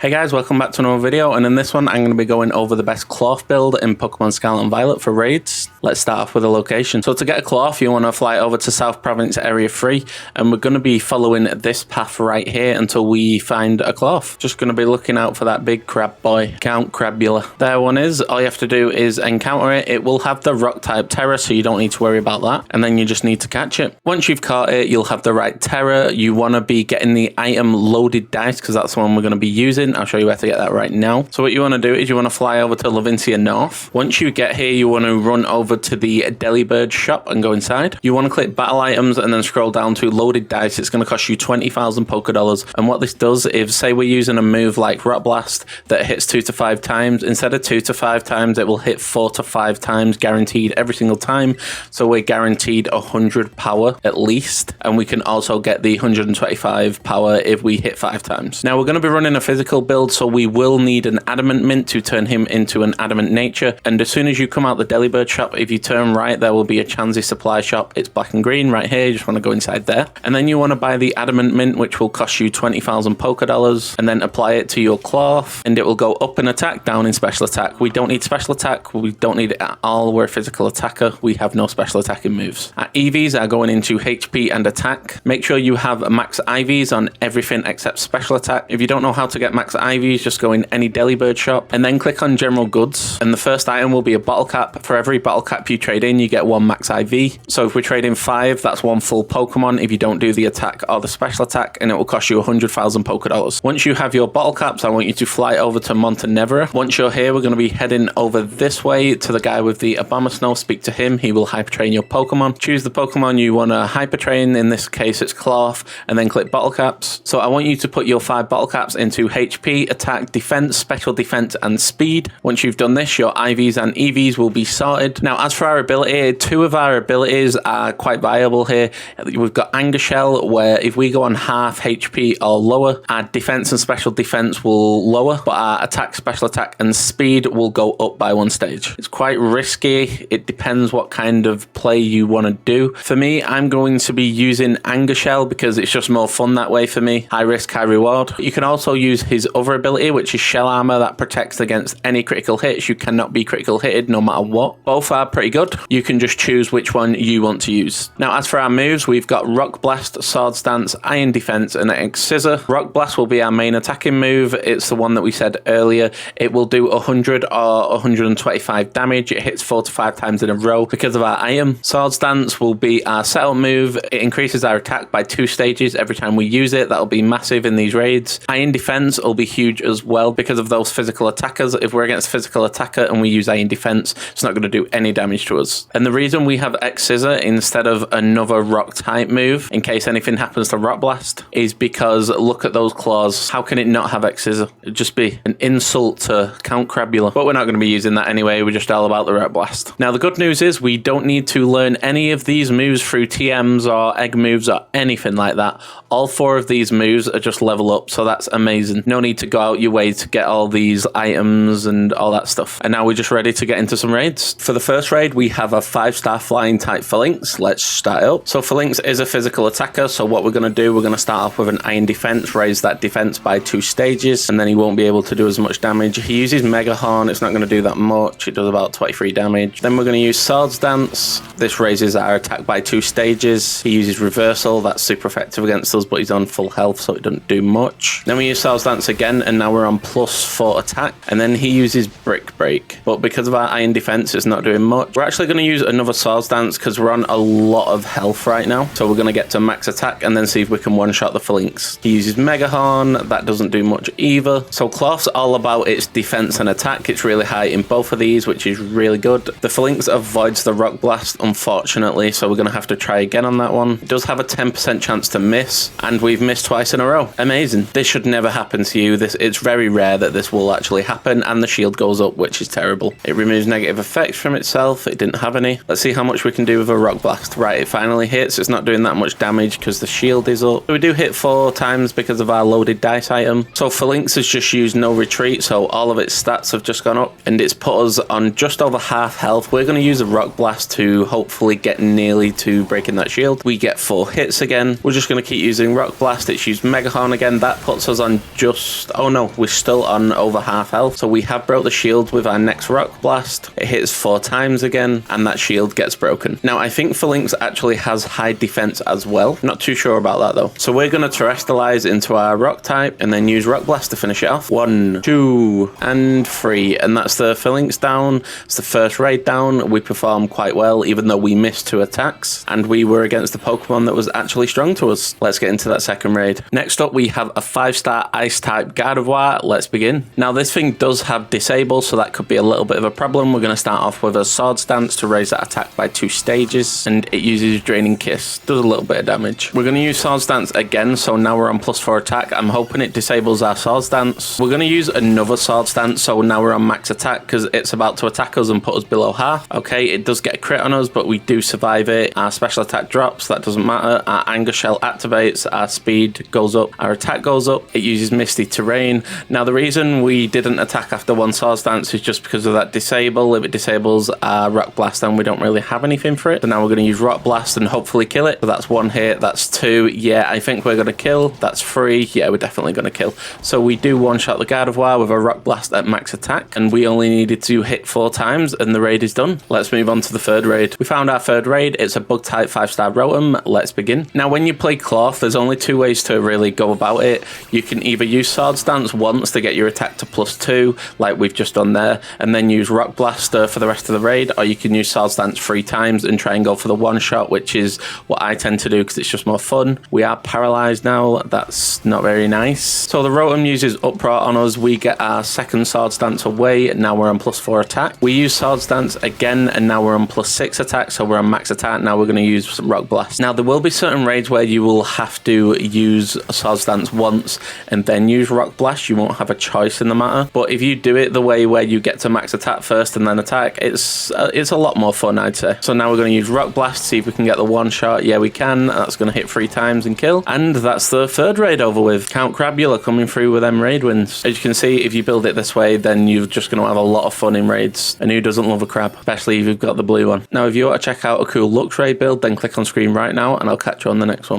Hey guys, welcome back to another video, and in this one I'm going to be going over the best Klawf build in Pokemon Scarlet and Violet for raids. Let's start off with a location. So to get a Klawf, you want to fly over to South Province Area 3, and we're going to be following this path right here until we find a Klawf. Just going to be looking out for that big crab boy, Count Crabula. There one is. All you have to do is encounter it. It will have the rock type Tera, so you don't need to worry about that, and then you just need to catch it. Once you've caught it, you'll have the right Tera. You want to be getting the item loaded dice, because that's the one we're going to be using. I'll show you where to get that right now. So what you want to do is you want to fly over to Levincia North. Once you get here, you want to run over to the Delibird shop and go inside. You want to click battle items and then scroll down to loaded dice. It's going to cost you 20,000 Pokedollars. And what this does is, say we're using a move like Rock Blast that hits 2 to 5 times. Instead of 2 to 5 times, it will hit 4 to 5 times guaranteed every single time. So we're guaranteed 100 power at least. And we can also get the 125 power if we hit 5 times. Now we're going to be running a physical build, so we will need an adamant mint to turn him into an adamant nature. And as soon as you come out the Delibird shop, if you turn right, there will be a Chansey supply shop. It's black and green right here. You just want to go inside there. And then you want to buy the adamant mint, which will cost you 20,000 Pokedollars, and then apply it to your Klawf, and it will go up in attack, down in special attack. We don't need special attack. We don't need it at all. We're a physical attacker. We have no special attacking moves. Our EVs are going into HP and attack. Make sure you have max IVs on everything except special attack. If you don't know how to get max IVs, just go in any Delibird shop and then click on general goods, and the first item will be a bottle cap. For every bottle cap you trade in, you get 1 max IV. So if we trade in 5, that's 1 full Pokemon if you don't do the attack or the special attack, and it will cost you 100,000 Pokedollars. Once you have your bottle caps, I want you to fly over to Montenevera. Once you're here, we're going to be heading over this way to the guy with the Abomasnow. Speak to him. He will hyper train your Pokemon. Choose the Pokemon you want to hyper train. In this case, it's Klawf, and then click bottle caps. So I want you to put your 5 bottle caps into HP, attack, defense, special defense, and speed. Once you've done this, your IVs and EVs will be sorted. Now, as for our ability, 2 of our abilities are quite viable here. We've got Anger Shell, where if we go on half HP or lower, our defense and special defense will lower, but our attack, special attack, and speed will go up by 1 stage. It's quite risky. It depends what kind of play you want to do. For me, I'm going to be using Anger Shell because it's just more fun that way for me. High risk, high reward. You can also use his other ability, which is Shell Armor, that protects against any critical hits. You cannot be critical hitted no matter what. Both are pretty good. You can just choose which one you want to use. Now, as for our moves, we've got Rock Blast, Swords Dance, Iron Defense, and X Scissor. Rock Blast will be our main attacking move. It's the one that we said earlier. It will do 100 or 125 damage. It hits 4 to 5 times in a row because of our item. Swords Dance will be our setup move. It increases our attack by 2 stages every time we use it. That'll be massive in these raids. Iron Defense will be huge as well because of those physical attackers. If we're against a physical attacker and we use Iron Defense, it's not going to do any damage to us. And the reason we have X Scissor instead of another rock type move, in case anything happens to Rock Blast, is because look at those claws. How can it not have X Scissor? It'd just be an insult to Count Crabula. But we're not going to be using that anyway. We're just all about the Rock Blast. Now, the good news is we don't need to learn any of these moves through TMs or egg moves or anything like that. All 4 of these moves are just level up, so that's amazing. No need to go out your way to get all these items and all that stuff. And now we're just ready to get into some raids. For the first raid, we have a 5-star flying type Phalanx. Let's start out. So Phalanx is a physical attacker, so what we're going to do, we're going to start off with an Iron Defense, raise that defense by 2 stages, and then he won't be able to do as much damage. He uses Mega Horn. It's not going to do that much. It does about 23 damage. Then we're going to use Swords Dance. This raises our attack by 2 stages. He uses Reversal. That's super effective against us, but he's on full health, so it doesn't do much. Then we use Swords Dance again, and now we're on +4 attack. And then he uses Brick Break. But because of our Iron Defense, it's not doing much. We're actually going to use another Swords Dance because we're on a lot of health right now. So we're going to get to max attack and then see if we can one-shot the Phalanx. He uses Mega Horn. That doesn't do much either. So Klawf's all about its defense and attack. It's really high in both of these, which is really good. The Phalanx avoids the Rock Blast, unfortunately, so we're going to have to try again on that one. It does have a 10% chance to miss, and we've missed twice in a row. Amazing. This should never happen to you. It's very rare that this will actually happen, and the shield goes up, which is terrible. It removes negative effects from itself. It didn't have any. Let's see how much we can do with a Rock Blast. Right, it finally hits. It's not doing that much damage because the shield is up. We do hit 4 times because of our loaded dice item. So Phalanx has just used no retreat, so all of its stats have just gone up, and it's put us on just over half health. We're going to use a Rock Blast to hopefully get nearly to breaking that shield. We get 4 hits again. We're just going to keep using Rock Blast. It's used Mega Horn again. That puts us on just almost... Oh no, we're still on over half health. So we have broke the shield with our next Rock Blast. It hits 4 times again, and that shield gets broken. Now, I think Phalanx actually has high defense as well. Not too sure about that though. So we're going to terrestrialize into our rock type and then use Rock Blast to finish it off. 1, 2, and 3. And that's the Phalanx down. It's the first raid down. We performed quite well, even though we missed 2 attacks. And we were against the Pokemon that was actually strong to us. Let's get into that second raid. Next up, we have a 5-star Ice type Gardevoir. Let's begin. Now, this thing does have Disable, so that could be a little bit of a problem. We're going to start off with a Swords Dance to raise that attack by 2 stages. And it uses Draining Kiss. Does a little bit of damage. We're going to use Swords Dance again, so now we're on +4 attack. I'm hoping it disables our Swords Dance. We're going to use another Swords Dance, so now we're on max attack because it's about to attack us and put us below half. Okay, it does get a crit on us, but we do survive it. Our special attack drops, that doesn't matter. Our Anger Shell activates, our speed goes up, our attack goes up. It uses Misty Terrain. Now, the reason we didn't attack after 1 Swords Dance is just because of that disable. If it disables our Rock Blast, then we don't really have anything for it. So now we're going to use Rock Blast and hopefully kill it. So that's 1 hit, that's 2. Yeah, I think we're going to kill. That's 3. Yeah, we're definitely going to kill. So we do one-shot the Gardevoir with a Rock Blast at max attack, and we only needed to hit 4 times, and the raid is done. Let's move on to the third raid. We found our third raid. It's a Bug-type 5-star Rotom. Let's begin. Now, when you play Klawf, there's only 2 ways to really go about it. You can either use Swords Dance once to get your attack to +2, like we've just done there, and then use Rock Blaster for the rest of the raid, or you can use Swords Dance 3 times and try and go for the one-shot, which is what I tend to do because it's just more fun. We are paralyzed now. That's not very nice. So the Rotom uses Uproar on us. We get our second Swords Dance away, and now we're on +4 attack. We use Swords Dance again, and now we're on +6 attack, so we're on max attack. Now we're going to use Rock Blast. Now, there will be certain raids where you will have to use Swords Dance once and then use Rock Blast. You won't have a choice in the matter. But if you do it the way where you get to max attack first and then attack, it's a lot more fun, I'd say. So now we're going to use Rock Blast, see if we can get the one-shot. Yeah, we can. That's going to hit 3 times and kill. And that's the third raid over with. Count Crabula coming through with them raid wins. As you can see, if you build it this way, then you're just going to have a lot of fun in raids. And who doesn't love a crab? Especially if you've got the blue one. Now, if you want to check out a cool Lux raid build, then click on screen right now, and I'll catch you on the next one.